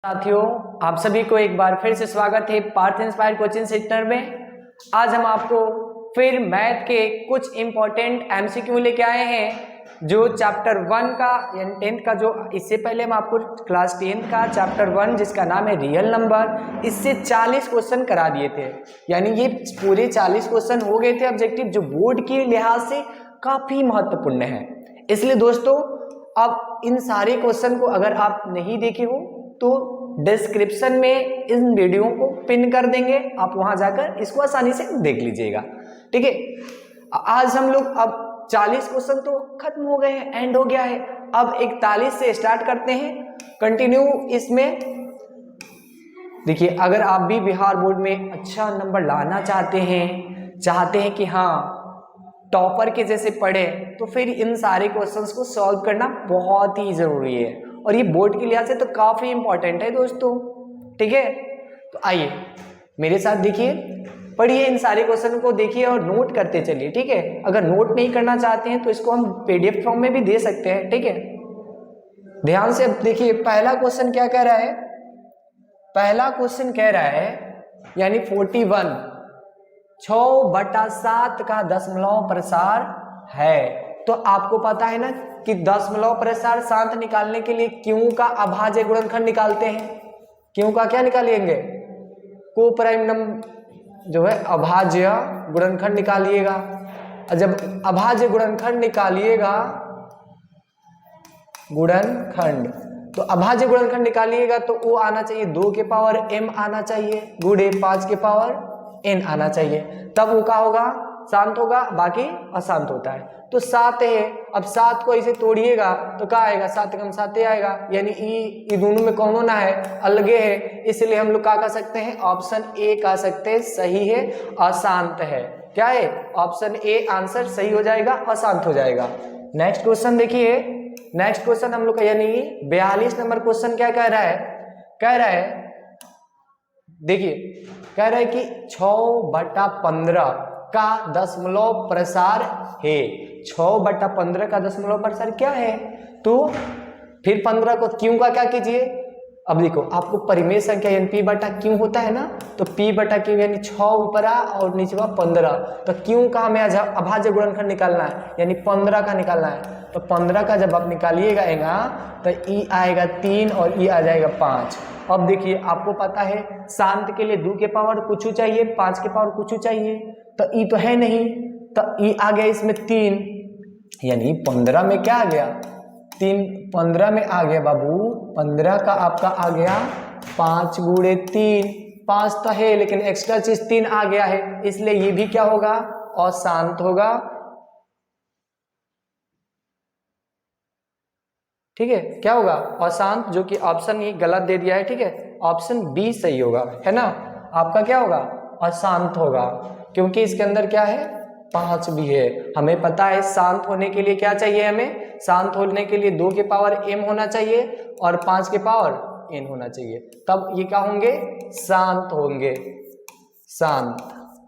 साथियों, आप सभी को एक बार फिर से स्वागत है पार्थ इंस्पायर कोचिंग सेंटर में। आज हम आपको फिर मैथ के कुछ इंपॉर्टेंट एमसीक्यू लेके आए हैं जो चैप्टर 1 का यानी 10th का, जो इससे पहले हम आपको क्लास 10 का चैप्टर 1 जिसका नाम है रियल नंबर, इससे 40 क्वेश्चन करा दिए थे। यानी ये पूरे 40 क्वेश्चन हो गए थे ऑब्जेक्टिव, जो बोर्ड के लिहाज से काफी महत्वपूर्ण है। इसलिए दोस्तों, अब इन सारे क्वेश्चन को अगर आप नहीं देखे हो तो डिस्क्रिप्शन में इन वीडियो को पिन कर देंगे, आप वहां जाकर इसको आसानी से देख लीजिएगा। ठीक है, आज हम लोग अब 40 क्वेश्चन तो खत्म हो गए हैं, एंड हो गया है। अब 41 से स्टार्ट करते हैं कंटिन्यू। इसमें देखिए, अगर आप भी बिहार बोर्ड में अच्छा नंबर लाना चाहते हैं कि हाँ टॉपर के जैसे पढ़े, तो फिर इन सारे क्वेश्चंस को सॉल्व करना बहुत ही जरूरी है और ये बोर्ड के लिहाज से तो काफी इंपॉर्टेंट है दोस्तों। ठीक है, तो आइए मेरे साथ देखिए, पढ़िए, इन सारे क्वेश्चन को देखिए और नोट करते चलिए। ठीक है, अगर नोट नहीं करना चाहते हैं तो इसको हम पीडीएफ फॉर्म में भी दे सकते हैं। ठीक है, ध्यान से देखिए, पहला क्वेश्चन क्या कह रहा है। पहला क्वेश्चन कह रहा है यानी 41 6/7 का दशमलव प्रसार है। तो आपको पता है ना कि दशमलव प्रसार शांत निकालने के लिए क्यों का अभाज्य गुणनखंड निकालते हैं। क्यों का क्या निकालिएंगे, को प्राइम नंबर जो है अभाज्य गुणनखंड निकालिएगा। और जब अभाज्य गुणनखंड निकालिएगा, तो अभाज्य गुणनखंड निकालिएगा तो वो आना चाहिए 2 के पावर m आना चाहिए, गुणे 5 के पावर n आना चाहिए, तब वो क्या होगा, शांत होगा, बाकी अशांत होता है। तो 7 है, अब 7 को ऐसे तोड़िएगा तो क्या आएगा, 7 कम 7 आएगा, यानी ये दोनों में कौन होना है, अलगे है। इसलिए हम लोग क्या कह सकते हैं, ऑप्शन ए कह सकते हैं सही है, अशांत है। क्या है, ऑप्शन ए आंसर सही हो जाएगा, अशांत हो जाएगा। नेक्स्ट क्वेश्चन देखिए, नेक्स्ट क्वेश्चन हम लोग का यानी 42 नंबर क्वेश्चन क्या कह रहा है। कह रहा है देखिए, कह रहा है कि 6/15 का दशमलव प्रसार है। 6/15 का दशमलव प्रसार क्या है, तो फिर 15 को क्यों का क्या कीजिए। अब देखो, आपको परिमेय संख्या यानी p बटा क्यों होता है ना, तो p बटा क्यों यानी 6 ऊपरा और नीचवा 15, तो क्यों का हमें अभाज्य गुणनखंड निकालना है, यानी 15 का निकालना है। तो 15 का जब आप निकालिएगा तो e आएगा 3 और e आ जाएगा 5। अब देखिए, आपको पता है शांत के लिए 2 के पावर कुछ चाहिए, 5 के पावर कुछ चाहिए, तो e तो है नहीं, तो e आ गया इसमें 3, यानी 15 में क्या आ गया, 3 15 में आ गया बाबू, 15 का आपका आ गया 5 गुणे 3, 5 तो है लेकिन एक्स्ट्रा चीज 3 आ गया है, इसलिए ये भी क्या होगा, अशांत होगा। ठीक है, क्या होगा, अशांत, जो कि ऑप्शन ये गलत दे दिया है। ठीक है, ऑप्शन बी सही होगा, है ना, आपका क्या होगा, अशांत होगा, क्योंकि इसके अंदर क्या है, 5 भी है। हमें पता है शांत होने के लिए क्या चाहिए, हमें शांत होने के लिए 2 के पावर m होना चाहिए और 5 के पावर n होना चाहिए, तब ये क्या होंगे, शांत होंगे, शांत।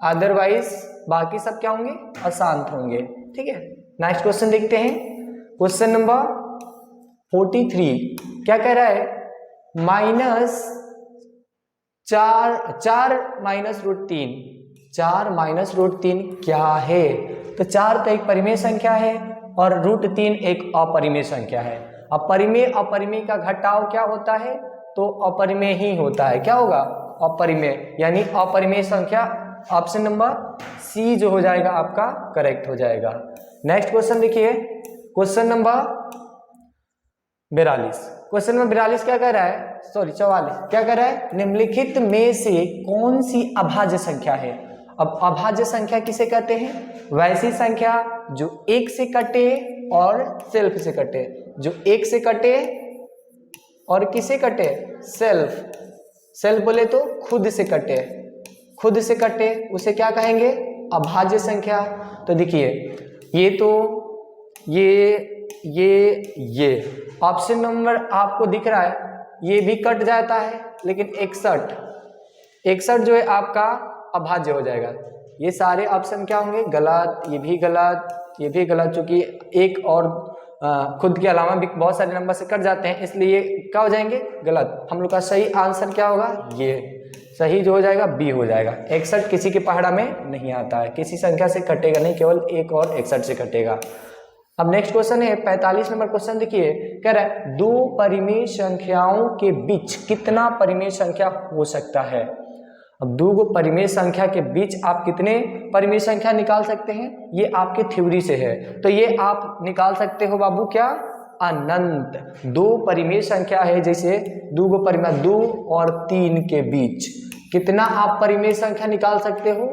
अदरवाइज बाकी सब क्या होंगे, अशांत होंगे। ठीक है, नेक्स्ट क्वेश्चन देखते हैं। क्वेश्चन नंबर 43 क्या कह रहा है, -4 - √3 क्या है। तो 4 तो एक परिमेय संख्या है और √3 एक अपरिमेय संख्या है। अपरिमेय अपरिमेय का घटाव क्या होता है, तो अपरिमेय ही होता है। क्या होगा, अपरिमेय, यानी अपरिमेय संख्या, ऑप्शन नंबर सी जो हो जाएगा आपका करेक्ट हो जाएगा। नेक्स्ट क्वेश्चन देखिए, क्वेश्चन नंबर 42। क्वेश्चन नंबर 42 क्या कह रहा है, सॉरी 44 क्या कह रहा है, निम्नलिखित में से कौन सी अभाज्य संख्या है। अब अभाज्य संख्या किसे कहते हैं, वैसी संख्या जो 1 से कटे और सेल्फ से कटे। जो 1 से कटे और किसे कटे, सेल्फ बोले तो खुद से कटे, खुद से कटे उसे क्या कहेंगे, अभाज्य संख्या। तो देखिए, ये तो ये ऑप्शन नंबर आपको दिख रहा है, ये भी कट जाता है, लेकिन 61 जो है आपका अभाज्य हो जाएगा। ये सारे ऑप्शन क्या होंगे, गलत, ये भी गलत, ये भी गलत, चूंकि 1 और खुद के अलावा भी बहुत सारे नंबर से कट जाते हैं, इसलिए क्या हो जाएंगे, गलत। हम लोग का सही आंसर क्या होगा, ये सही जो हो जाएगा बी हो जाएगा। 61 किसी के पहाड़ा में नहीं आता है, किसी संख्या से कटेगा नहीं, केवल एक और 61 से कटेगा। अब नेक्स्ट क्वेश्चन है 45 नंबर क्वेश्चन देखिए, कह रहा है दो परिमेय संख्याओं के बीच कितना परिमेय संख्या हो सकता है। अब दो परिमेय संख्या के बीच आप कितने परिमेय संख्या निकाल सकते हैं, ये आपके थ्योरी से है, तो ये आप निकाल सकते हो बाबू क्या, अनंत। दो परिमेय संख्या है, जैसे दो परिमेय 2 और 3 के बीच कितना आप परिमेय संख्या निकाल सकते हो,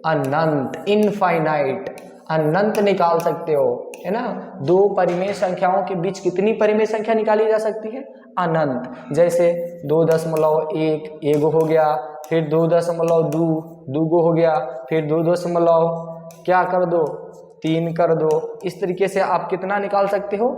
अनंत, इनफाइनाइट, अनंत निकाल सकते हो, है ना। दो परिमेय संख्याओं के बीच कितनी परिमेय संख्या निकाली जा सकती है, अनंत। जैसे 2.1 एगो हो गया, फिर 2.2 दूगो हो गया, फिर 2. क्या कर दो, 3 कर दो। इस तरीके से आप कितना निकाल सकते हो,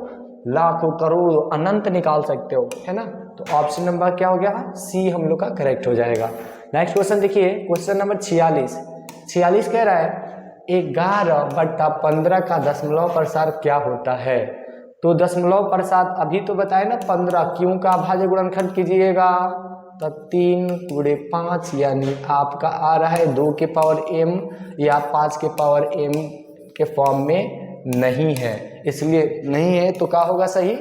लाखों करोड़ों अनंत निकाल सकते हो, है ना। तो ऑप्शन नंबर क्या हो गया, सी हम लोग का करेक्ट हो जाएगा। नेक्स्ट क्वेश्चन देखिए, क्वेश्चन नंबर 46 कह रहा है 11/15 का दशमलव प्रसार क्या होता है। तो दशमलव प्रसार अभी तो बताए ना 15, क्यों का अभाज्य गुणनखंड कीजिएगा, तो 3 × 5 यानी आपका आ रहा है 2 के पावर m या 5 के पावर m के फॉर्म में नहीं है, इसलिए नहीं है तो क्या होगा सही,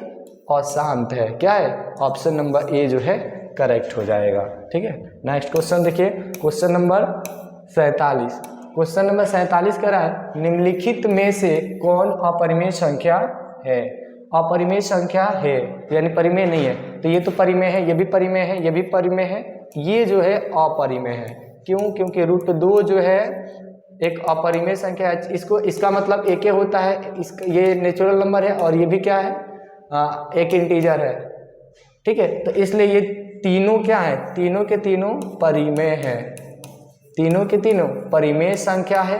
अशांत है। क्या है, ऑप्शन नंबर ए जो है करेक्ट हो जाएगा। ठीक है, नेक्स्ट क्वेश्चन देखिए, क्वेश्चन नंबर 47। क्वेश्चन नंबर 47 कह रहा है निम्नलिखित में से कौन अपरिमेय संख्या है। अपरिमेय संख्या है यानी परिमेय नहीं है, तो ये तो परिमेय है, ये भी परिमेय है, ये भी परिमेय है, ये जो है अपरिमेय है। क्यों, क्योंकि √2 जो है एक अपरिमेय संख्या है, इसको इसका मतलब एक होता है, इसका ये नेचुरल नंबर है और ये भी क्या है, एक इंटीजर है। ठीक है, तो इसलिए ये तीनों क्या है, तीनों के तीनों परिमेय है, तीनों के तीनों परिमेय संख्या है,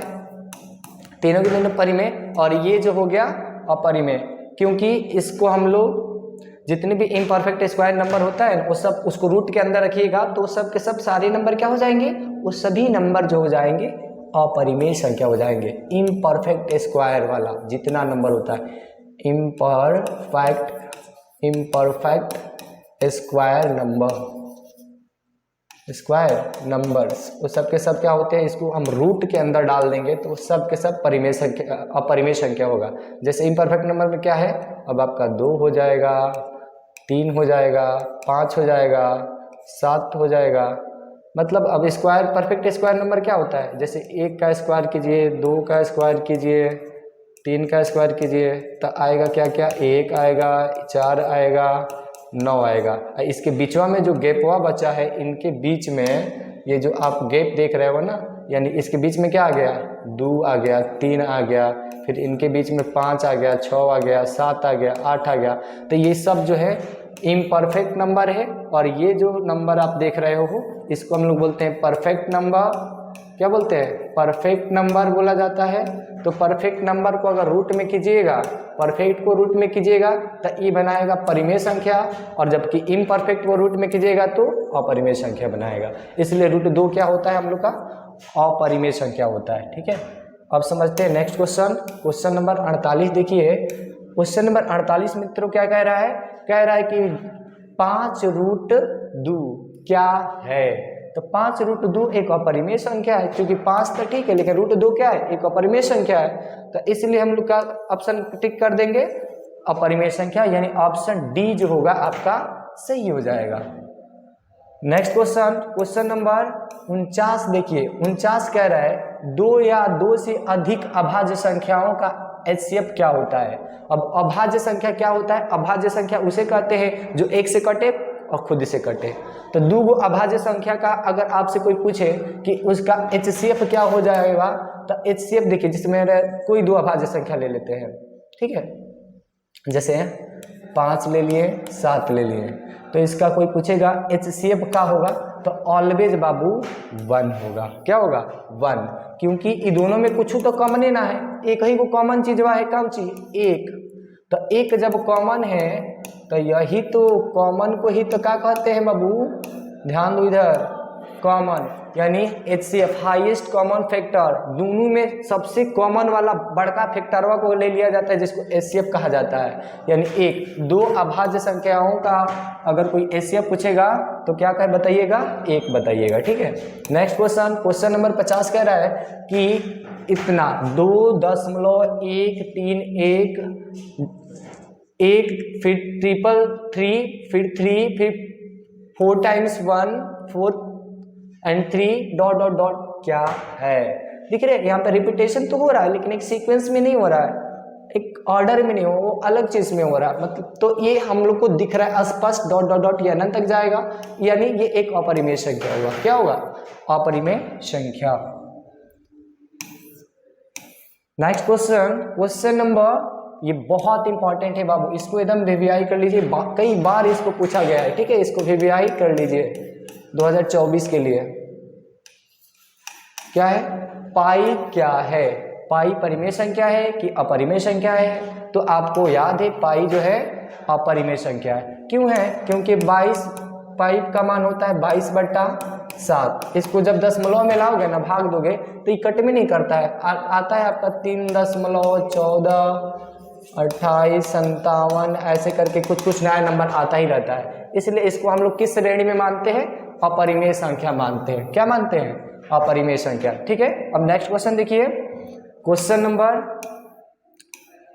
तीनों के तीनों परिमेय, और ये जो हो गया अपरिमेय, क्योंकि इसको हम लोग जितने भी इम्परफेक्ट स्क्वायर नंबर होता है वो सब उसको रूट के अंदर रखिएगा तो सब के सब सारे नंबर क्या हो जाएंगे, वो सभी नंबर जो हो जाएंगे अपरिमेय संख्या हो जाएंगे। इम्परफेक्ट स्क्वायर वाला जितना नंबर होता है, इम्परफेक्ट स्क्वायर नंबर्स वो सब के सब क्या होते हैं, इसको हम रूट के अंदर डाल देंगे तो सब के सब परिमेय संख्या अपरिमेय संख्या होगा। जैसे इम्परफेक्ट नंबर में क्या है, अब आपका 2 हो जाएगा, 3 हो जाएगा, 5 हो जाएगा, 7 हो जाएगा। मतलब अब स्क्वायर परफेक्ट स्क्वायर नंबर क्या होता है, जैसे 1 का स्क्वायर कीजिए, 2 का स्क्वायर कीजिए, 3 का स्क्वायर कीजिए, तो आएगा क्या क्या, 1 आएगा, 4 आएगा, 9 आएगा। इसके बीचवा में जो गैपवा बचा है, इनके बीच में ये जो आप गैप देख रहे हो ना, यानी इसके बीच में क्या आ गया, 2 आ गया, 3 आ गया, फिर इनके बीच में 5 आ गया, 6 आ गया, 7 आ गया, 8 आ गया। तो ये सब जो है इम्परफेक्ट नंबर है, और ये जो नंबर आप देख रहे हो इसको हम लोग बोलते हैं परफेक्ट नंबर। क्या बोलते हैं, परफेक्ट नंबर बोला जाता है। तो परफेक्ट नंबर को अगर रूट में कीजिएगा, परफेक्ट को रूट में कीजिएगा तो ये बनाएगा परिमेय संख्या, और जबकि इम्परफेक्ट को रूट में कीजिएगा तो अपरिमेय संख्या बनाएगा। इसलिए √2 क्या होता है हम लोग का, अपरिमेय संख्या होता है। ठीक है, अब समझते हैं नेक्स्ट क्वेश्चन, क्वेश्चन नंबर 48 देखिए। क्वेश्चन नंबर 48 मित्रों क्या कह रहा है, कह रहा है कि 5√2 क्या है। तो 5√2 एक अपरिमेय संख्या है, क्योंकि 5 तो ठीक है लेकिन √2 क्या है, एक अपरिमेय संख्या है। तो इसलिए हम लोग का ऑप्शन टिक कर देंगे अपरिमेय संख्या, यानी ऑप्शन डी जो होगा आपका सही हो जाएगा। नेक्स्ट क्वेश्चन, क्वेश्चन नंबर 49 देखिए। 49 कह रहा है 2 या 2 से अधिक अभाज्य संख्याओं का HCF क्या होता है। अब अभाज्य संख्या क्या होता है, अभाज्य संख्या उसे कहते हैं जो एक से कटे और खुद से कटे। तो 2 अभाज्य संख्या का अगर आपसे कोई पूछे कि उसका HCF क्या हो जाएगा, तो HCF देखिए, जिसमें कोई 2 अभाज्य संख्या ले लेते हैं। ठीक है, जैसे 5 ले लिए, 7 ले लिए, तो इसका कोई पूछेगा HCF क्या होगा, तो ऑलवेज बाबू 1 होगा। क्या होगा, 1, क्योंकि ये दोनों में कुछ तो कॉमन ना है, एक ही को कॉमन चीज है, कौन चीज, एक। तो एक जब कॉमन है तो यही तो कॉमन को ही तो क्या कहते हैं बाबू, ध्यान दो इधर, कॉमन, यानी HCF हाईएस्ट कॉमन फैक्टर, दोनों में सबसे कॉमन वाला बड़का फैक्टरवा को ले लिया जाता है जिसको HCF कहा जाता है। यानी एक दो अभाज्य संख्याओं का अगर कोई HCF पूछेगा तो क्या कह बताइएगा, एक बताइएगा, ठीक है। नेक्स्ट क्वेश्चन, क्वेश्चन नंबर 50 कह रहा है कि इतना 2.131 एक फिर 333 फिर 3 फिर 4 times 1 4 and 3 dot dot dot क्या है। दिख रहे यहाँ पे रिपीटेशन तो हो रहा है लेकिन एक सीक्वेंस में नहीं हो रहा है, एक ऑर्डर में नहीं हो, वो अलग चीज में हो रहा है। मतलब तो ये हम लोग को दिख रहा है स्पष्ट डॉट डॉट डॉट, ये अनंत तक जाएगा, यानी ये एक अपरिमेय संख्या होगा। क्या होगा, अपरिमेय संख्या। नेक्स्ट क्वेश्चन, क्वेश्चन नंबर, ये बहुत इंपॉर्टेंट है बाबू, इसको एकदम वीवीआई कर लीजिए, कई बार इसको पूछा गया है, ठीक है। इसको वीवीआई कर लीजिए 2024 के लिए। क्या है, पाई क्या है, पाई परिमेय संख्या है कि अपरिमेय संख्या है। तो आपको याद है पाई जो है अपरिमेय संख्या है। क्यों है, क्योंकि 22 पाई का मान होता है 22/7। इसको जब दशमलव में लाओगे ना, भाग दोगे तो ये कट में नहीं करता है, आता है आपका 3.14 28 57 ऐसे करके कुछ नया नंबर आता ही रहता है। इसलिए इसको हम लोग किस श्रेणी में मानते हैं, अपरिमेय संख्या मानते हैं। क्या मानते हैं, अपरिमेय संख्या, ठीक है। अब नेक्स्ट क्वेश्चन देखिए, क्वेश्चन नंबर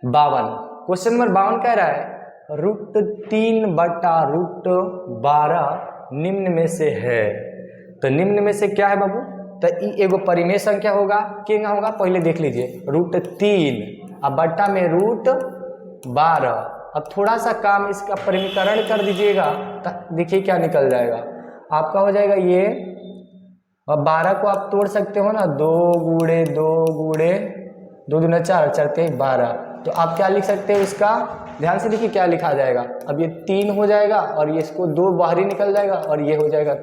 52। क्वेश्चन नंबर 52 कह रहा है √3/√12 निम्न में से है। तो निम्न में से क्या है बाबू, तो ये एगो परिमेय संख्या होगा। क्या होगा पहले देख लीजिए, √3 अब बट्टा में √12। अब थोड़ा सा काम इसका परिमीकरण कर दीजिएगा तो देखिए क्या निकल जाएगा आपका, हो जाएगा ये। अब 12 को आप तोड़ सकते हो ना, 2 गुणे 2 गुणे 2 दूना 4 चढ़ते 12। तो आप क्या लिख सकते हो इसका, ध्यान से देखिए क्या लिखा जाएगा। अब ये 3 हो जाएगा और ये इसको 2 बाहरी निकल जाएगा और ये हो जाएगा।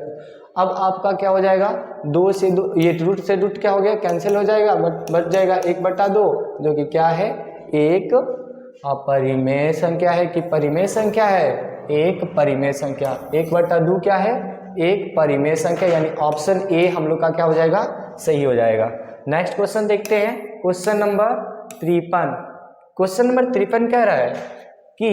अब आपका क्या हो जाएगा, 2 से 2, ये रूट से रूट क्या हो गया, कैंसिल हो जाएगा, बच जाएगा 1/2 जो कि क्या है, एक अपरिमेय संख्या है कि परिमेय संख्या है, एक परिमेय संख्या। 1/2 क्या है, एक परिमेय संख्या, यानी ऑप्शन ए हम लोग का क्या हो जाएगा, सही हो जाएगा। नेक्स्ट क्वेश्चन देखते हैं, क्वेश्चन नंबर 53। क्वेश्चन नंबर 53 कह रहा है कि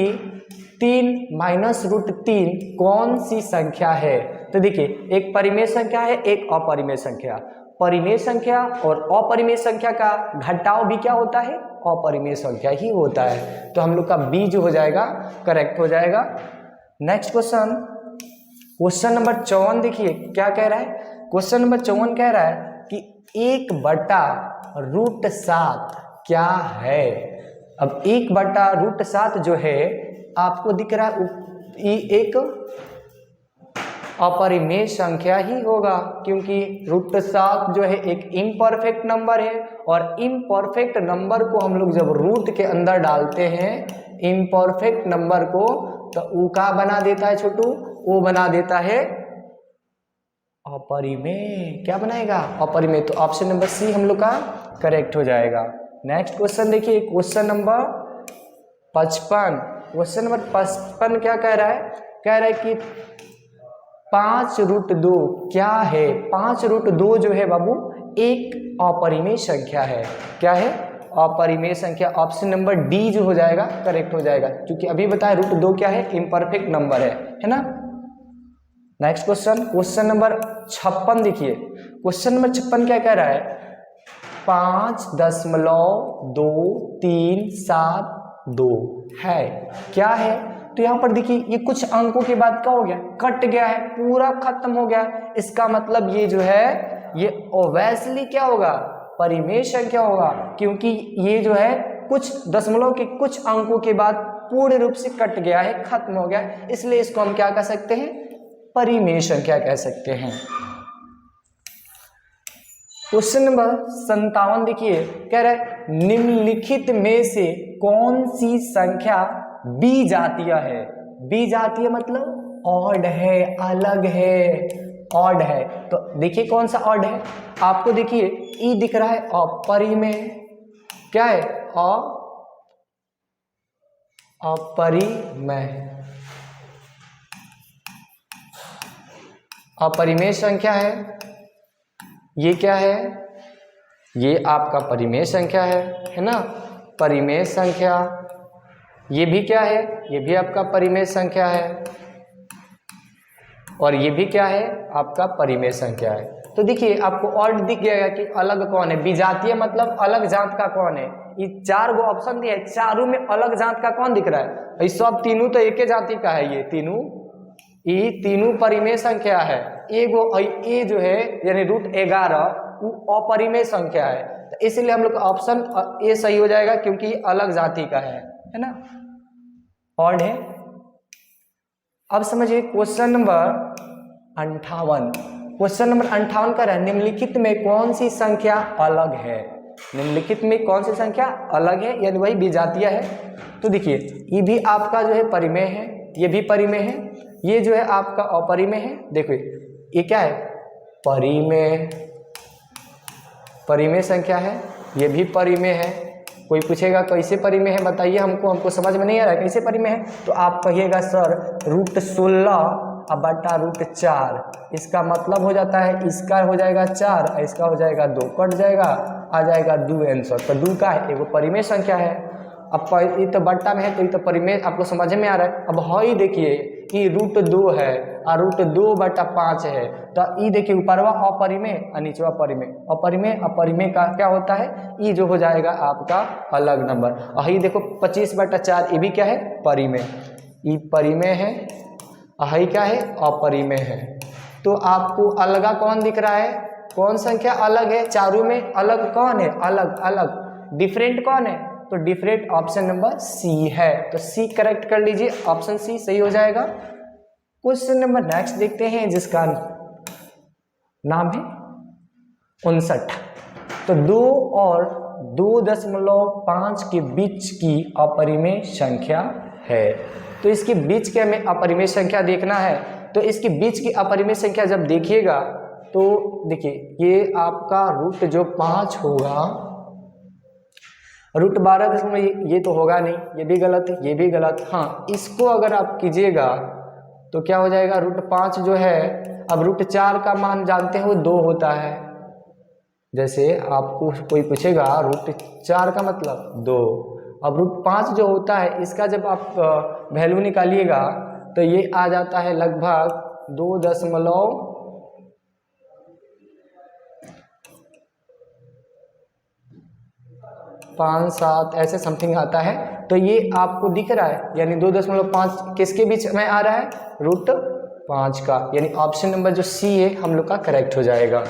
3 - √3 कौन सी संख्या है। तो देखिए एक परिमेय संख्या है, एक अपरिमेय संख्या। परिमेय संख्या और अपरिमेय संख्या का घटाव भी क्या होता है, अपरिमेय संख्या ही होता है। तो हम लोग का बी जो हो जाएगा करेक्ट हो जाएगा। नेक्स्ट क्वेश्चन, क्वेश्चन नंबर 54 देखिए क्या कह रहा है। क्वेश्चन नंबर 54 कह रहा है कि 1/√7 क्या है। अब 1/√7 जो है आपको दिख रहा है ये एक अपरिमेय संख्या ही होगा, क्योंकि √7 जो है एक इम्परफेक्ट नंबर है और इम्परफेक्ट नंबर को हम लोग जब रूट के अंदर डालते हैं इम्परफेक्ट नंबर को, तो वो क्या बना देता है छोटू, वो बना देता है अपरिमेय। क्या बनाएगा, अपरिमेय। तो ऑप्शन नंबर सी हम लोग का करेक्ट हो जाएगा। नेक्स्ट क्वेश्चन देखिए, क्वेश्चन नंबर 55। क्वेश्चन नंबर 55 क्या कह रहा है, कह रहा है कि 5√2 क्या है। 5√2 जो है बाबू एक अपरिमेय संख्या है। क्या है, अपरिमेय संख्या। ऑप्शन नंबर डी जो हो जाएगा करेक्ट हो जाएगा, क्योंकि अभी बताया √2 क्या है, इम्परफेक्ट नंबर है ना। नेक्स्ट क्वेश्चन, क्वेश्चन नंबर 56 देखिए। क्वेश्चन नंबर 56 क्या कह रहा है, 5.2372 है। क्या है, तो यहाँ पर देखिए ये कुछ अंकों के बाद क्या हो गया, कट गया है, पूरा खत्म हो गया। इसका मतलब ये जो है ये ऑब्वियसली क्या होगा, परिमेय संख्या होगा, क्योंकि ये जो है कुछ दशमलव के कुछ अंकों के बाद पूर्ण रूप से कट गया है, खत्म हो गया, इसलिए इसको हम क्या कह सकते हैं, परिमेय संख्या कह सकते हैं। क्वेश्चन नंबर 57 देखिए कह रहा है निम्नलिखित में से कौन सी संख्या बीजातीय है। बीजातीय मतलब ऑड है, अलग है, ऑड है। तो देखिए कौन सा ऑड है, आपको देखिए ई दिख रहा है, अपरिमेय। क्या है, अपरिमेय। अपरिमेय संख्या ये क्या है, ये आपका परिमेय संख्या है ना, परिमेय संख्या। ये भी क्या है, ये भी आपका परिमेय संख्या है, और ये भी क्या है, आपका परिमेय संख्या है। तो देखिए आपको और दिख जाएगा कि अलग कौन है, विजातीय मतलब अलग जात का कौन है। ये 4 गो ऑप्शन दिया है, चारों में अलग जात का कौन दिख रहा है, ये सब तीनों तो एक ही जाति का है, ये तीनों परिमेय संख्या है। ये जो है यानी √11 वो अपरिमेय संख्या है, तो इसलिए हम लोग ऑप्शन ए सही हो जाएगा, क्योंकि ये अलग जाति का है ना। और है, अब समझिए क्वेश्चन नंबर 58। क्वेश्चन नंबर 58 का है, निम्नलिखित में कौन सी संख्या अलग है, निम्नलिखित में कौन सी संख्या अलग है, यानी वही विजातीय है। तो देखिए ये भी आपका जो है परिमेय है, ये भी परिमेय है, ये जो है आपका अपरिमेय है। देखो ये क्या है, परिमेय संख्या है, ये भी परिमेय है। कोई पूछेगा कैसे परिमेय है बताइए हमको समझ में नहीं आ रहा है कैसे परिमेय है, तो आप कहिएगा सर √16/√4, इसका मतलब हो जाता है, इसका हो जाएगा 4, इसका हो जाएगा 2, कट जाएगा, आ जाएगा 2 आंसर। तो 2 का है, एगो परिमेय संख्या है। अब ये तो बट्टा में है, तो ये तो परिमेय आपको समझ में आ रहा है। अब हई देखिए कि √2 है और √2/5 है, तो ये देखिए ऊपरवा अपरिमेय और नीचवा परिमेय। अपरिमेय का क्या होता है, ये जो हो जाएगा आपका अलग नंबर। और ये देखो 25/4, ये भी क्या है, परिमेय, ये परिमेय है, और ये क्या है, अपरिमेय है। तो आपको अलगा कौन दिख रहा है, कौन संख्या अलग है, चारों में अलग कौन है, अलग डिफरेंट कौन है, तो डिफरेंट ऑप्शन नंबर सी है। तो सी करेक्ट कर लीजिए, ऑप्शन सी सही हो जाएगा। क्वेश्चन नंबर नेक्स्ट देखते हैं, जिसका नाम है 59। तो 2 और 2.5 के बीच की अपरिमेय संख्या है। तो इसके बीच के हमें अपरिमेय संख्या देखना है। तो इसके बीच की अपरिमेय संख्या जब देखिएगा तो देखिए ये आपका √5 होगा, √12 ये तो होगा नहीं, ये भी गलत है, ये भी गलत। हाँ, इसको अगर आप कीजिएगा तो क्या हो जाएगा, √5 जो है, अब √4 का मान जानते हो 2 होता है। जैसे आपको कोई पूछेगा √4 का मतलब 2, अब √5 जो होता है इसका जब आप वैल्यू निकालिएगा तो ये आ जाता है लगभग 2.57 ऐसे समथिंग आता है। तो ये आपको दिख रहा है, यानी 2.5 किसके बीच में आ रहा है, √5 का, यानी ऑप्शन नंबर जो सी है हम लोग का करेक्ट हो जाएगा।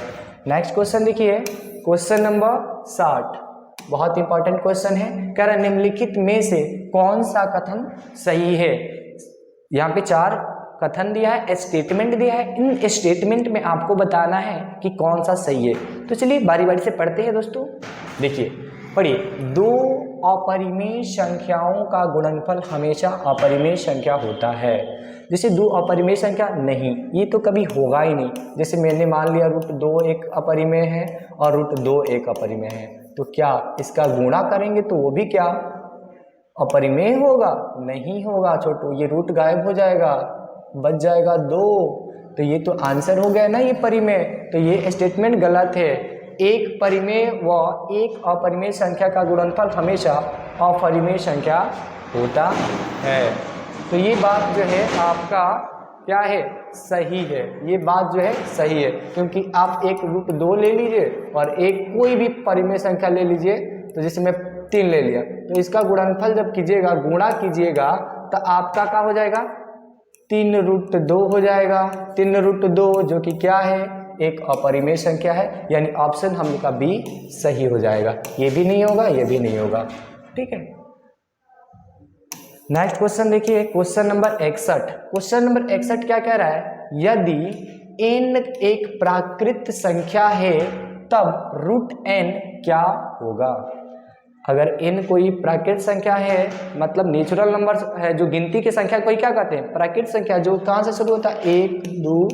नेक्स्ट क्वेश्चन देखिए, क्वेश्चन नंबर 60, बहुत इंपॉर्टेंट क्वेश्चन है। कह रहा निम्नलिखित में से कौन सा कथन सही है। यहाँ पे 4 कथन दिया है, स्टेटमेंट दिया है, इन स्टेटमेंट में आपको बताना है कि कौन सा सही है। तो चलिए बारी बारी से पढ़ते हैं दोस्तों। देखिए पढ़िए, 2 अपरिमेय संख्याओं का गुणनफल हमेशा अपरिमेय संख्या होता है। जैसे 2 अपरिमेय संख्या नहीं, ये तो कभी होगा ही नहीं। जैसे मैंने मान लिया √2 एक अपरिमेय है और √2 एक अपरिमेय है, तो क्या इसका गुणा करेंगे तो वो भी क्या अपरिमेय होगा, नहीं होगा छोटू, ये रूट गायब हो जाएगा, बच जाएगा 2। तो ये तो आंसर हो गया ना ये परिमेय। तो ये स्टेटमेंट गलत है। एक परिमेय व एक अपरिमेय संख्या का गुणनफल हमेशा अपरिमेय संख्या होता है। तो ये बात जो है आपका क्या है, सही है, ये बात जो है सही है, क्योंकि आप एक √2 ले लीजिए और एक कोई भी परिमेय संख्या ले लीजिए। तो जैसे मैं 3 ले लिया, तो इसका गुणनफल जब कीजिएगा, गुणा कीजिएगा, तो आपका क्या हो जाएगा, 3√2 हो जाएगा। 3√2 जो कि क्या है, एक अपरिमेय संख्या है, यानी ऑप्शन हम लोग का बी सही हो जाएगा। ये भी नहीं होगा, ये भी नहीं होगा, ठीक है। नेक्स्ट क्वेश्चन देखिए, क्वेश्चन नंबर 61। क्वेश्चन नंबर 61 क्या कह रहा है, यदि n एक प्राकृत संख्या है तब √n क्या होगा। अगर n कोई प्राकृत संख्या है, मतलब नेचुरल नंबर है, जो गिनती की संख्या कोई क्या कहते हैं, प्राकृत संख्या, जो कहाँ से शुरू होता है, 1 2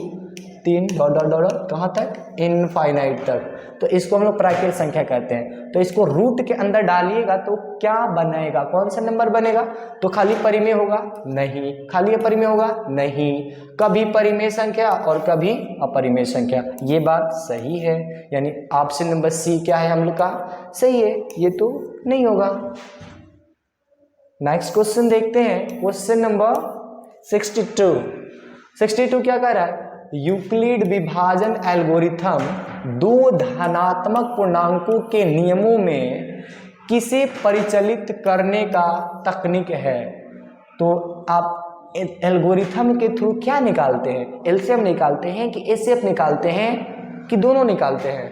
3 कहाँ तक, इनफाइनाइट तक। तो इसको हम लोग प्राकृत संख्या कहते हैं। तो इसको रूट के अंदर डालिएगा तो क्या बनेगा, कौन सा नंबर बनेगा, तो खाली परिमेय होगा नहीं, खाली अपरिमेय होगा नहीं, कभी परिमेय संख्या और कभी अपरिमेय संख्या। ये बात सही है, यानी ऑप्शन नंबर सी क्या है हम लोग का, सही है, ये तो नहीं होगा। नेक्स्ट क्वेश्चन देखते हैं, क्वेश्चन नंबर 62 क्या कह रहा है, यूक्लिड विभाजन एल्गोरिथम दो धनात्मक पूर्णांकों के नियमों में किसे परिचालित करने का तकनीक है। तो आप एल्गोरिथम के थ्रू क्या निकालते हैं, एलसीएम निकालते हैं कि एचसीएफ निकालते हैं कि दोनों निकालते हैं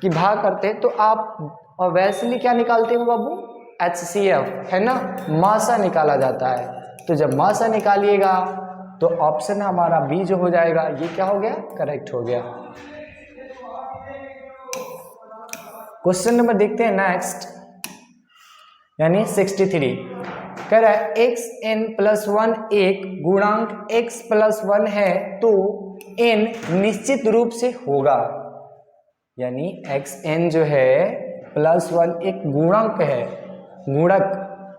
कि भाग करते हैं। तो आप ऑब्वियसली क्या निकालते हो बाबू, एचसीएफ है ना, मासा निकाला जाता है। तो जब मासा निकालिएगा तो ऑप्शन हमारा बी जो हो जाएगा, ये क्या हो गया, करेक्ट हो गया। क्वेश्चन नंबर देखते हैं नेक्स्ट, यानी 63 कह रहा है xn+1 एक गुणांक x+1 है तो n निश्चित रूप से होगा, यानी xn जो है +1 एक गुणांक है, गुणक,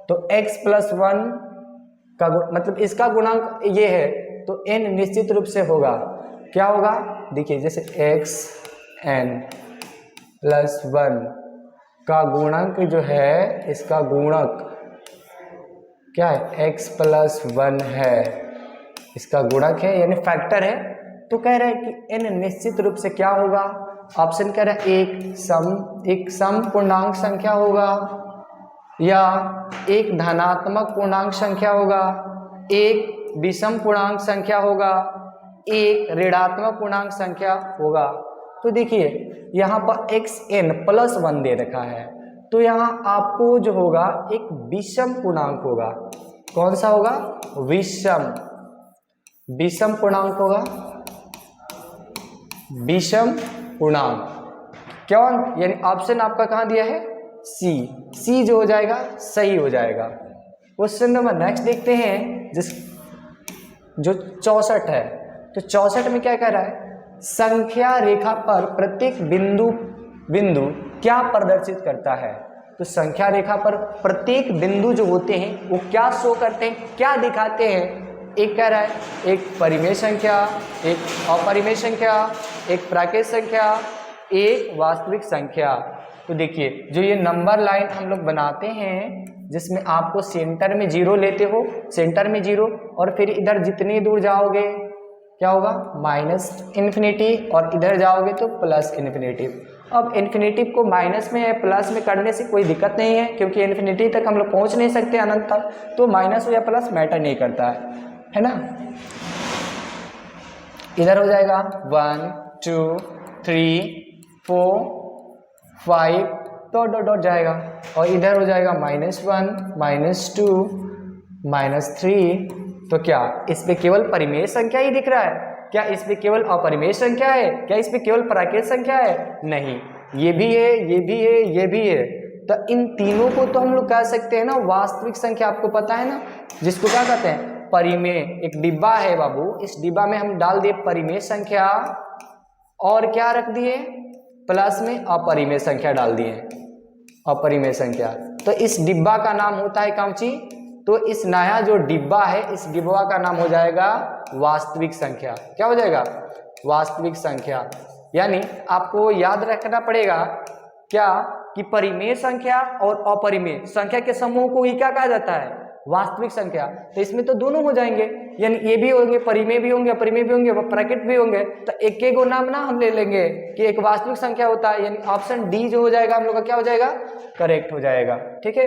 तो x+1 का मतलब इसका गुणांक ये है तो n निश्चित रूप से होगा, क्या होगा, देखिए जैसे xn+1 का गुणांक जो है, इसका गुणक क्या है, x+1 है, इसका गुणक है यानी फैक्टर है। तो कह रहा है कि n निश्चित रूप से क्या होगा, ऑप्शन कह रहा है एक सम पूर्णांक संख्या होगा, या एक धनात्मक पूर्णांक संख्या होगा, एक विषम पूर्णांक संख्या होगा, एक ऋणात्मक पूर्णांक संख्या होगा। तो देखिए यहाँ पर xn+1 दे रखा है, तो यहाँ आपको जो होगा एक विषम पूर्णांक होगा, कौन सा होगा, विषम पूर्णांक होगा, विषम पूर्णांक, कौन, यानी ऑप्शन आपका कहाँ दिया है, सी जो हो जाएगा सही हो जाएगा। क्वेश्चन नंबर नेक्स्ट देखते हैं, जो 64 है। तो 64 में क्या कह रहा है, संख्या रेखा पर प्रत्येक बिंदु क्या प्रदर्शित करता है। तो संख्या रेखा पर प्रत्येक बिंदु जो होते हैं वो क्या शो करते हैं, क्या दिखाते हैं। एक कह रहा है एक परिमेय संख्या, एक अपरिमेय संख्या, एक प्राकृत संख्या, एक वास्तविक संख्या। तो देखिए जो ये नंबर लाइन हम लोग बनाते हैं, जिसमें आपको सेंटर में 0 लेते हो, सेंटर में 0, और फिर इधर जितनी दूर जाओगे क्या होगा, -∞, और इधर जाओगे तो +∞। अब इन्फिनेटिव को माइनस में या प्लस में करने से कोई दिक्कत नहीं है, क्योंकि इन्फिनिटी तक हम लोग पहुंच नहीं सकते अनंत तक, तो माइनस हो या प्लस मैटर नहीं करता है ना। इधर हो जाएगा 1 2 3 4 5 डॉट जाएगा, और इधर हो जाएगा -1 -2 -3। तो क्या इस पे केवल परिमेय संख्या ही दिख रहा है, क्या इस पे केवल अपरिमेय संख्या है, क्या इस पे केवल प्राकृत संख्या है, नहीं, ये भी है, ये भी है, ये भी है। तो इन तीनों को तो हम लोग कह सकते हैं ना वास्तविक संख्या, आपको पता है ना, जिसको क्या कहते हैं, परिमेय। एक डिब्बा है बाबू, इस डिब्बा में हम डाल दिए परिमेय संख्या, और क्या रख दिए, प्लस में अपरिमेय संख्या डाल दिए, अपरिमेय संख्या। तो इस डिब्बा का नाम होता है कांची, तो इस नया जो डिब्बा है, इस डिब्बा का नाम हो जाएगा वास्तविक संख्या। क्या हो जाएगा, वास्तविक संख्या। यानी आपको याद रखना पड़ेगा क्या, कि परिमेय संख्या और अपरिमेय संख्या के समूह को ही क्या कहा जाता है, वास्तविक संख्या। तो इसमें तो दोनों हो जाएंगे, यानी ये भी होंगे, परिमेय भी होंगे, अपरिमेय भी होंगे, प्राकृत भी होंगे। तो एक एक नाम ना हम ले लेंगे कि एक वास्तविक संख्या होता है, यानी ऑप्शन डी जो हो जाएगा हम लोग का क्या हो जाएगा, करेक्ट हो जाएगा। ठीक है,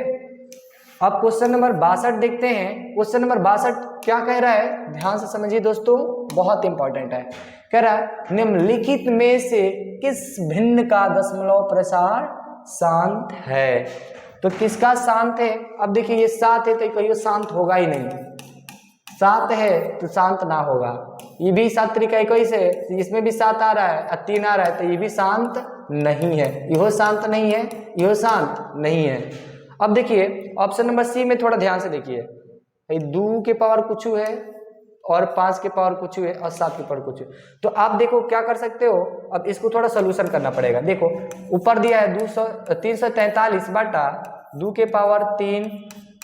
अब क्वेश्चन नंबर 62 देखते हैं। क्वेश्चन नंबर 62 क्या कह रहा है, ध्यान से समझिए दोस्तों, बहुत इंपॉर्टेंट है। कह रहा है निम्नलिखित में से किस भिन्न का दशमलव प्रसार शांत है। तो किसका शांत है, अब देखिए ये 7 है तो कहिए शांत होगा ही नहीं, 7 है तो शांत ना होगा। ये भी 7 तरीका 21 है, इसमें भी 7 आ रहा है, 3 आ रहा है, तो ये भी शांत नहीं है, यह शांत नहीं है, यह शांत नहीं है। अब देखिए ऑप्शन नंबर सी में थोड़ा ध्यान से देखिए, 2 के पावर कुछ है और 5 के पावर कुछ हुए और 7 के पावर कुछ हुए। तो आप देखो क्या कर सकते हो, अब इसको थोड़ा सोल्यूशन करना पड़ेगा। देखो ऊपर दिया है 343 बटा 2 के पावर 3,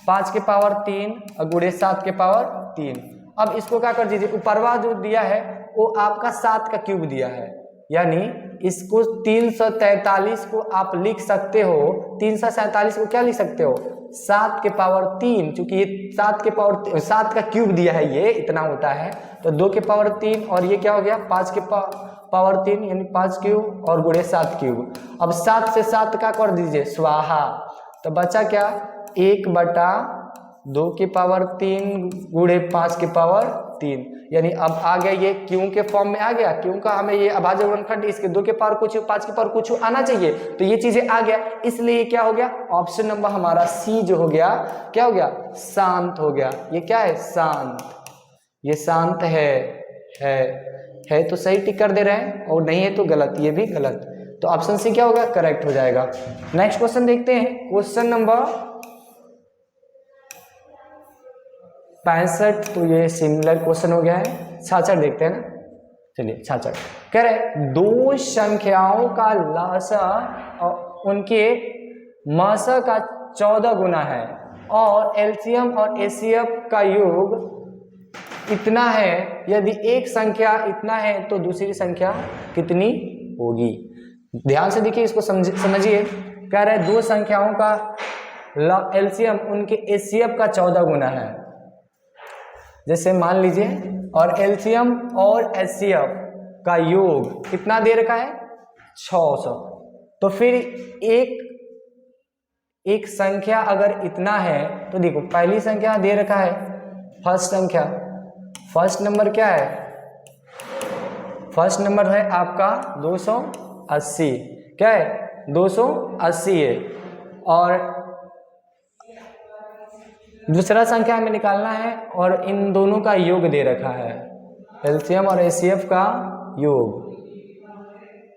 5 के पावर 3 और गुणे 7 के पावर 3। अब इसको क्या कर दीजिए, ऊपरवा जो दिया है वो आपका 7 का क्यूब दिया है, यानी इसको 343 को आप लिख सकते हो, 347 को क्या लिख सकते हो, 7 के पावर 3, चूंकि ये 7 के पावर 7 का क्यूब दिया है, ये इतना होता है, तो 2 के पावर 3 और ये क्या हो गया 5 के पावर 3 यानी 5 क्यूब और गुणे 7 क्यूब। अब 7 से 7 का कर दीजिए स्वाहा, तो बचा क्या 1 बटा 2 के पावर 3 गुणे 5 के पावर 3, यानी अब आ गया ये क्यों के फॉर्म में आ गया। क्यों का हमें ये अभाज्य गुणनखंड इसके 2 के पावर कुछ 5 के पावर कुछ आना चाहिए, तो ये चीजें आ गया, इसलिए क्या हो गया ऑप्शन नंबर हमारा सी जो हो गया क्या हो गया शांत हो गया। ये क्या है शांत, ये शांत है तो सही टिक कर दे रहे हैं और नहीं है तो गलत, ये भी गलत, तो ऑप्शन सी क्या होगा करेक्ट हो जाएगा। नेक्स्ट क्वेश्चन देखते हैं, क्वेश्चन नंबर 65, तो ये सिमिलर क्वेश्चन हो गया है। 66 देखते हैं ना, चलिए 66 कह रहे दो संख्याओं का लसा और उनके मसा का 14 गुना है और एलसीएम और एचसीएफ का योग इतना है, यदि एक संख्या इतना है तो दूसरी संख्या कितनी होगी। ध्यान से देखिए इसको समझिए, कह रहे दो संख्याओं का एलसीएम उनके एचसीएफ का 14 गुना है, जैसे मान लीजिए, और एलसीएम और एचसीएफ का योग कितना दे रखा है 600, तो फिर एक संख्या अगर इतना है तो देखो पहली संख्या दे रखा है फर्स्ट संख्या, फर्स्ट नंबर क्या है, फर्स्ट नंबर है आपका 280, क्या है 280 है, और दूसरा संख्या हमें निकालना है और इन दोनों का योग दे रखा है, एलसीएम और एचसीएफ का योग,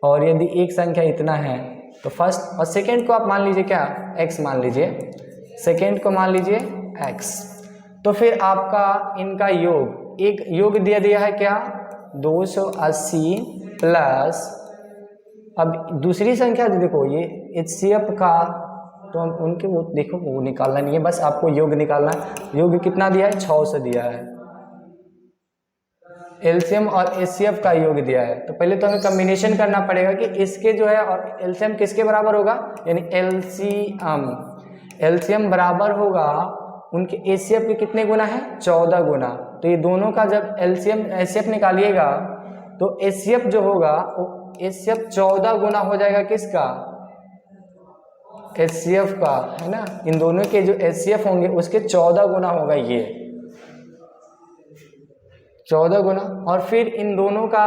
और यदि एक संख्या इतना है तो फर्स्ट और सेकंड को आप मान लीजिए क्या x मान लीजिए, सेकंड को मान लीजिए x, तो फिर आपका इनका योग, एक योग दिया है क्या 280 प्लस, अब दूसरी संख्या देखो ये एचसीएफ का, तो हम उनके वो देखो वो निकालना नहीं है, बस आपको योग निकालना है। योग कितना दिया है 600 दिया है, एलसीएम और एचसीएफ का योग दिया है, तो पहले तो हमें कॉम्बिनेशन करना पड़ेगा कि इसके जो है और एलसीएम किसके बराबर होगा, यानी एलसीएम बराबर होगा उनके एचसीएफ के कितने गुना है 14 गुना, तो ये दोनों का जब एलसीएम एचसीएफ निकालिएगा तो एचसीएफ जो होगा वो एचसीएफ 14 गुना हो जाएगा किसका, एचसीएफ का, है ना, इन दोनों के जो एचसीएफ होंगे उसके 14 गुना होगा, ये 14 गुना, और फिर इन दोनों का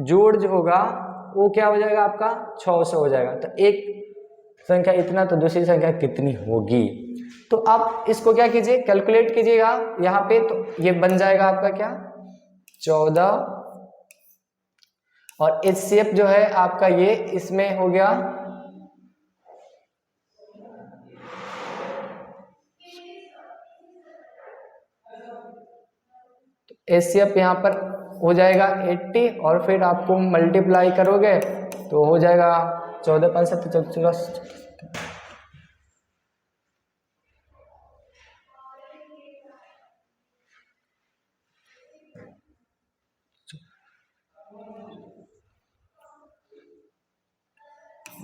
जोड़ जो होगा वो क्या हो जाएगा आपका 600 हो जाएगा, तो एक संख्या इतना तो दूसरी संख्या कितनी होगी। तो आप इसको क्या कीजिए कैलकुलेट कीजिएगा यहाँ पे, तो ये बन जाएगा आपका क्या 14, और एचसीएफ जो है आपका ये इसमें हो गया एचसीएफ यहाँ पर हो जाएगा 80, और फिर आपको मल्टीप्लाई करोगे तो हो जाएगा 14 5 7 14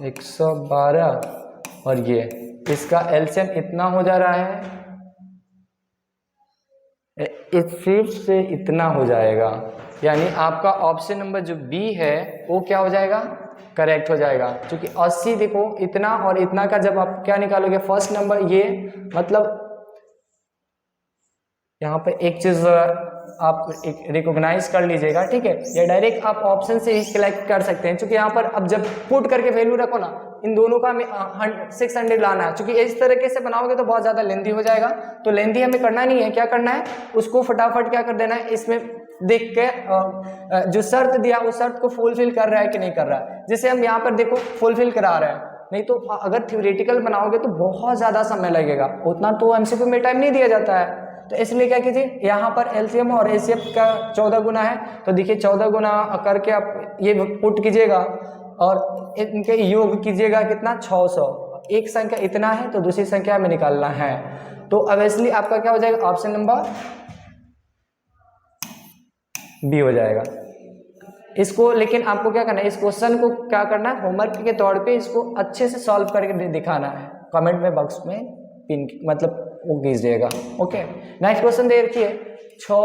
112, और ये इसका एलसीएम इतना हो जा रहा है, सिर्फ से इतना हो जाएगा, यानी आपका ऑप्शन नंबर जो बी है वो क्या हो जाएगा करेक्ट हो जाएगा, क्योंकि 80 देखो इतना और इतना का जब आप क्या निकालोगे फर्स्ट नंबर, ये मतलब यहाँ पे एक चीज आप रिकॉग्नाइज कर लीजिएगा, ठीक है, या डायरेक्ट आप ऑप्शन से ही सिलेक्ट कर सकते हैं, क्योंकि यहाँ पर अब जब पुट करके वैल्यू रखो ना, इन दोनों का हमें 600 लाना है, क्योंकि इस तरीके से बनाओगे तो बहुत ज़्यादा लेंथी हो जाएगा, तो लेंथी हमें करना नहीं है, क्या करना है उसको फटाफट क्या कर देना है, इसमें देख के जो शर्त दिया उस शर्त को फुलफिल कर रहा है कि नहीं कर रहा है, जैसे हम यहाँ पर देखो फुलफिल करा रहे हैं, नहीं तो अगर थ्योरेटिकल बनाओगे तो बहुत ज़्यादा समय लगेगा, उतना तो एमसीक्यू में टाइम नहीं दिया जाता है, तो इसलिए क्या कीजिए, यहाँ पर एलसीएम और एचसीएफ का 14 गुना है, तो देखिए 14 गुना करके आप ये पुट कीजिएगा और इनके योग कीजिएगा कितना 600। एक संख्या इतना है तो दूसरी संख्या में निकालना है, तो ऑब्वियसली आपका क्या हो जाएगा, ऑप्शन नंबर बी हो जाएगा। इसको लेकिन आपको क्या करना है, इस क्वेश्चन को क्या करना है, होमवर्क के तौर पे इसको अच्छे से सॉल्व करके दिखाना है, कमेंट में बॉक्स में पिन मतलब वो कीजिएगा। ओके, नेक्स्ट क्वेश्चन देखिए, 6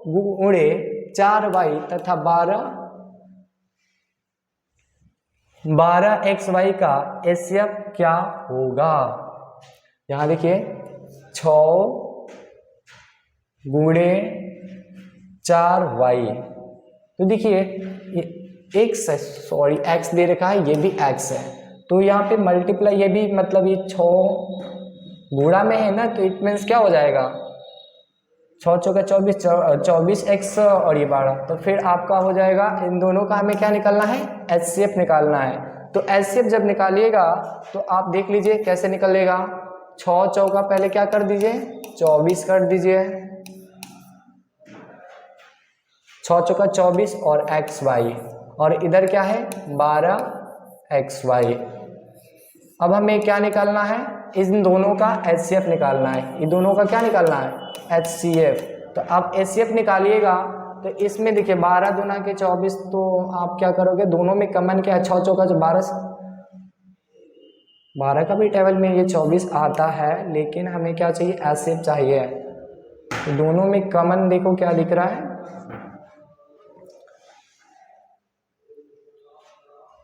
गुणे 4y तथा 12xy का एचसीएफ क्या होगा। यहाँ देखिए 6 गुणे 4y, तो देखिए ये x है, सॉरी x दे रखा है, ये भी x है, तो यहाँ पे मल्टीप्लाई, ये भी मतलब ये 6 गुणा में है ना, तो इट मीन्स क्या हो जाएगा 6 चौका 24x और ये 12, तो फिर आपका हो जाएगा, इन दोनों का हमें क्या निकालना है, एचसीएफ निकालना है। तो एचसीएफ जब निकालिएगा तो आप देख लीजिए कैसे निकलेगा, 6 चौका पहले क्या कर दीजिए 24 कर दीजिए, 6 चौका 24 और xy, और इधर क्या है 12xy। अब हमें क्या निकालना है, इन दोनों का एचसीएफ निकालना है, इन दोनों का क्या निकालना है एचसीएफ। तो आप एचसीएफ निकालिएगा तो इसमें देखिए 12 दूना के 24, तो आप क्या करोगे, दोनों में कॉमन क्या है, 6 चौका 12 का भी टेबल में ये 24 आता है, लेकिन हमें क्या चाहिए एचसीएफ चाहिए, तो दोनों में कॉमन देखो क्या दिख रहा है,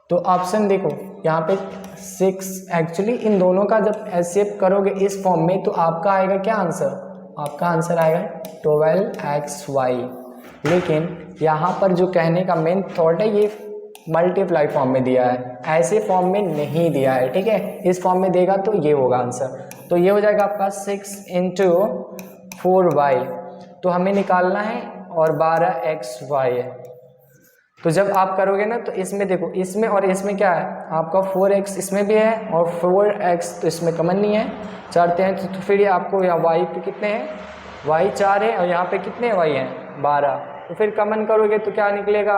तो ऑप्शन देखो यहाँ पे 6, एक्चुअली इन दोनों का जब एचसीएफ करोगे इस फॉर्म में तो आपका आएगा क्या आंसर, आपका आंसर आएगा 12xy। लेकिन यहाँ पर जो कहने का मेन थॉट है, ये मल्टीप्लाई फॉर्म में दिया है, ऐसे फॉर्म में नहीं दिया है, ठीक है, इस फॉर्म में देगा तो ये होगा आंसर, तो ये हो जाएगा आपका 6 × 4y, तो हमें निकालना है, और 12xy। तो जब आप करोगे ना तो इसमें देखो, इसमें और इसमें क्या है आपका 4x इसमें भी है और 4x तो इसमें कॉमन नहीं है, चाहते हैं तो फिर ये आपको यहाँ y पे कितने हैं, y 4 है और यहाँ पे कितने y हैं 12, तो फिर कॉमन करोगे तो क्या निकलेगा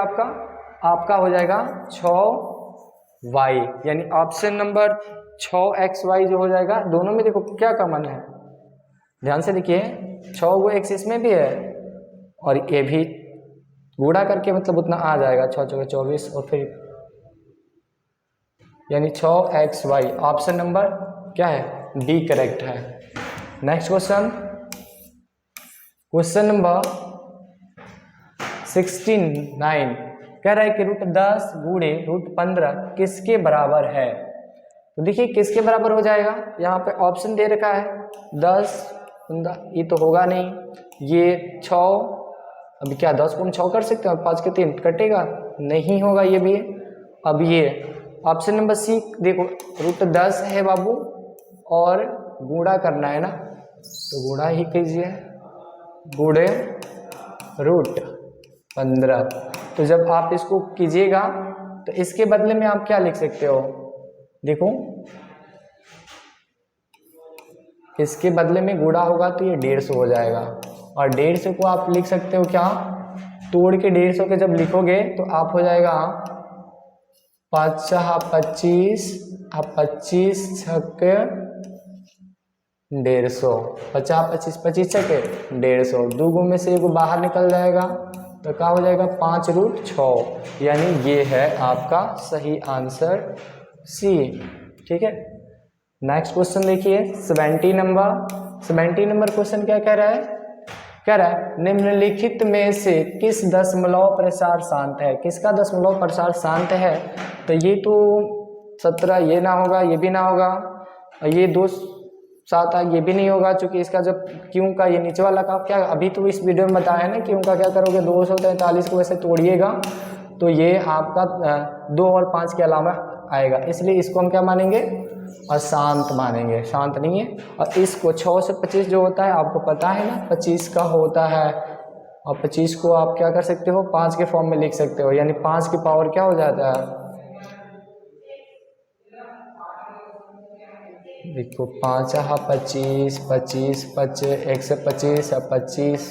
आपका हो जाएगा 6y, यानी ऑप्शन नंबर 6xy जो हो जाएगा। दोनों में देखो क्या कॉमन है, ध्यान से देखिए 6 x इसमें भी है और ये भी गुणा करके मतलब उतना आ जाएगा 6 चौके 24, और फिर यानी 6xy, ऑप्शन नंबर क्या है डी करेक्ट है। नेक्स्ट क्वेश्चन नंबर 69 कह रहा है कि √10 गुणे √15 किसके बराबर है। तो देखिए किसके बराबर हो जाएगा, यहाँ पे ऑप्शन दे रखा है 10, ये तो होगा नहीं, ये 6, अभी क्या 10 को हम 6 कर सकते हैं, 5 के 3 कटेगा, नहीं होगा ये भी। अब ये ऑप्शन नंबर सी देखो, √10 है बाबू और गुणा करना है ना, तो गुणा ही कीजिए, गुणे √15। तो जब आप इसको कीजिएगा तो इसके बदले में आप क्या लिख सकते हो, देखो इसके बदले में गुणा होगा तो ये 150 हो जाएगा, और 150 को आप लिख सकते हो क्या, तोड़ के 150 के जब लिखोगे तो आप हो जाएगा 5 25, 25 छक्के 150, 50 25 25 छक्के 150, दूगो में से एगो बाहर निकल जाएगा तो क्या हो जाएगा 5√6, यानी ये है आपका सही आंसर सी, ठीक है। नेक्स्ट क्वेश्चन देखिए 70 नंबर क्वेश्चन क्या कह रहा है, निम्नलिखित में से किस दशमलव प्रसार शांत है, किसका दशमलव प्रसार शांत है, तो ये तो 17 ये ना होगा, ये भी ना होगा, ये 2 7 ये भी नहीं होगा, क्योंकि इसका जब क्यों का ये नीचे वाला का क्या अभी तो इस वीडियो में बताया ना, क्यों का क्या करोगे 243 को वैसे तोड़िएगा तो ये आपका 2 और 5 के अलावा आएगा, इसलिए इसको हम क्या मानेंगे अशांत मानेंगे, शांत नहीं है। और इसको 6 से 25 जो होता है आपको पता है ना 25 का होता है, और 25 को आप क्या कर सकते हो 5 के फॉर्म में लिख सकते हो, यानी 5 की पावर क्या हो जाता है देखो 5 25 25 25 125 25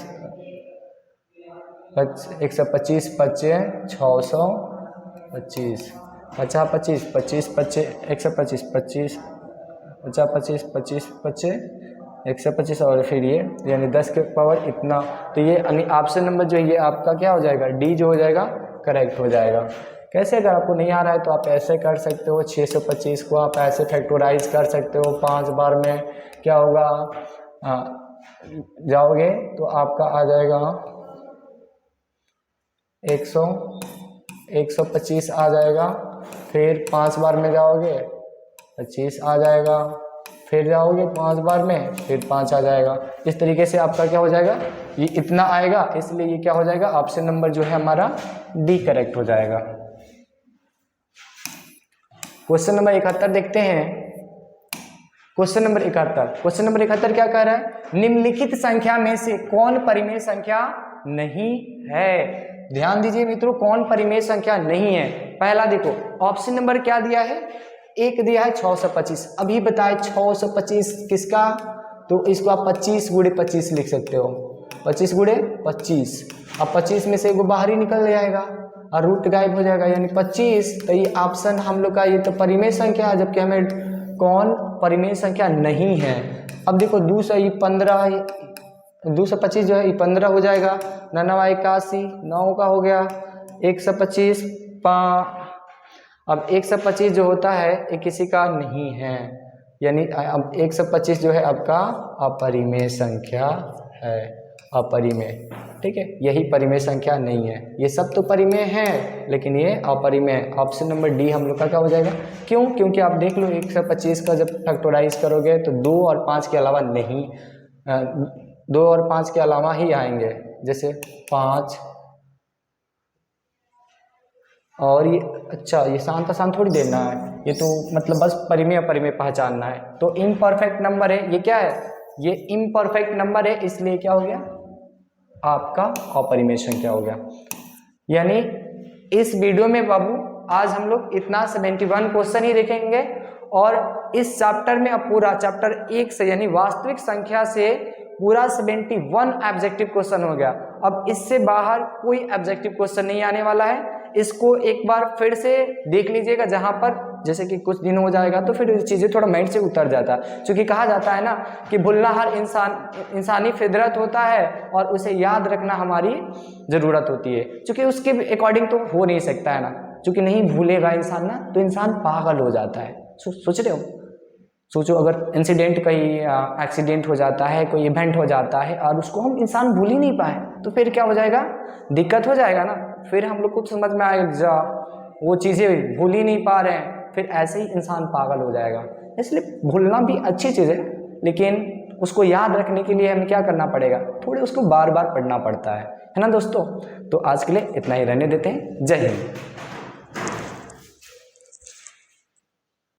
125 25 625 50 25 25 25 125 25 50 25 25 25 125 और फिर ये यानी 10 के पावर इतना। तो ये यानी ऑप्शन नंबर जो है ये आपका क्या हो जाएगा, डी जो हो जाएगा करेक्ट हो जाएगा। कैसे, अगर आपको नहीं आ रहा है तो आप ऐसे कर सकते हो, 625 को आप ऐसे फैक्टराइज कर सकते हो 5 बार में। क्या होगा, जाओगे तो आपका आ जाएगा 125 आ जाएगा। फिर 5 बार में जाओगे 25 आ जाएगा। फिर जाओगे 5 बार में फिर 5 आ जाएगा। इस तरीके से आपका क्या हो जाएगा, ये इतना आएगा। इसलिए ये क्या हो जाएगा, ऑप्शन नंबर जो है हमारा डी करेक्ट हो जाएगा। क्वेश्चन नंबर 71 देखते हैं। क्वेश्चन नंबर 71 क्या कह रहा है, निम्नलिखित संख्या में से कौन परिमेय संख्या नहीं है। ध्यान दीजिए मित्रों, कौन परिमेय संख्या नहीं है। पहला देखो ऑप्शन नंबर क्या दिया है, एक दिया है 625। अभी बताए 625 किसका, तो इसको आप 25 गुणे 25 लिख सकते हो, 25 गुणे 25। अब 25 में से एगो बाहर ही निकल जाएगा और रूट गायब हो जाएगा, यानी 25। तो ये ऑप्शन हम लोग का ये तो परिमेय संख्या है, जबकि हमें कौन परिमेय संख्या नहीं है। अब देखो 225 जो है ये 15 हो जाएगा, 9 81 9 का हो गया 125 अब 125 जो होता है ये किसी का नहीं है, यानी अब 125 जो है आपका अपरिमेय संख्या है, अपरिमेय। ठीक है, यही परिमेय संख्या नहीं है। ये सब तो परिमेय है लेकिन ये अपरिमेय। ऑप्शन नंबर डी हम लोग का क्या हो जाएगा। क्यों, क्योंकि आप देख लो 125 का जब फैक्टराइज करोगे तो 2 और 5 के अलावा नहीं, 2 और 5 के अलावा ही आएंगे। जैसे 5 और ये, अच्छा ये शांत शांत थोड़ी देना है, ये तो मतलब बस परिमेय अपरिमेय पहचानना है। तो इम्परफेक्ट नंबर है, ये क्या है, ये इम्परफेक्ट नंबर है, इसलिए क्या हो गया आपका अपरिमेय संख्या हो गया। यानी इस वीडियो में बाबू आज हम लोग इतना 71 क्वेश्चन ही देखेंगे और इस चैप्टर में अब पूरा चैप्टर 1 से यानी वास्तविक संख्या से पूरा 71 ऑब्जेक्टिव क्वेश्चन हो गया। अब इससे बाहर कोई ऑब्जेक्टिव क्वेश्चन नहीं आने वाला है। इसको एक बार फिर से देख लीजिएगा, जहां पर जैसे कि कुछ दिन हो जाएगा तो फिर चीज़ें थोड़ा माइंड से उतर जाता है। क्योंकि कहा जाता है ना कि भूलना हर इंसानी फितरत होता है और उसे याद रखना हमारी ज़रूरत होती है। क्योंकि उसके अकॉर्डिंग तो हो नहीं सकता है ना, क्योंकि नहीं भूलेगा इंसान ना तो इंसान पागल हो जाता है। सोच रहे हो, सोचो अगर इंसिडेंट कहीं एक्सीडेंट हो जाता है, कोई इवेंट हो जाता है और उसको हम इंसान भूल ही नहीं पाए तो फिर क्या हो जाएगा, दिक्कत हो जाएगा ना। फिर हम लोग को समझ में आएगा वो चीज़ें भूल ही नहीं पा रहे हैं, फिर ऐसे ही इंसान पागल हो जाएगा। इसलिए भूलना भी अच्छी चीज़ है, लेकिन उसको याद रखने के लिए हमें क्या करना पड़ेगा, थोड़े उसको बार बार पढ़ना पड़ता है ना दोस्तों। तो आज के लिए इतना ही रहने देते हैं। जय हिंद।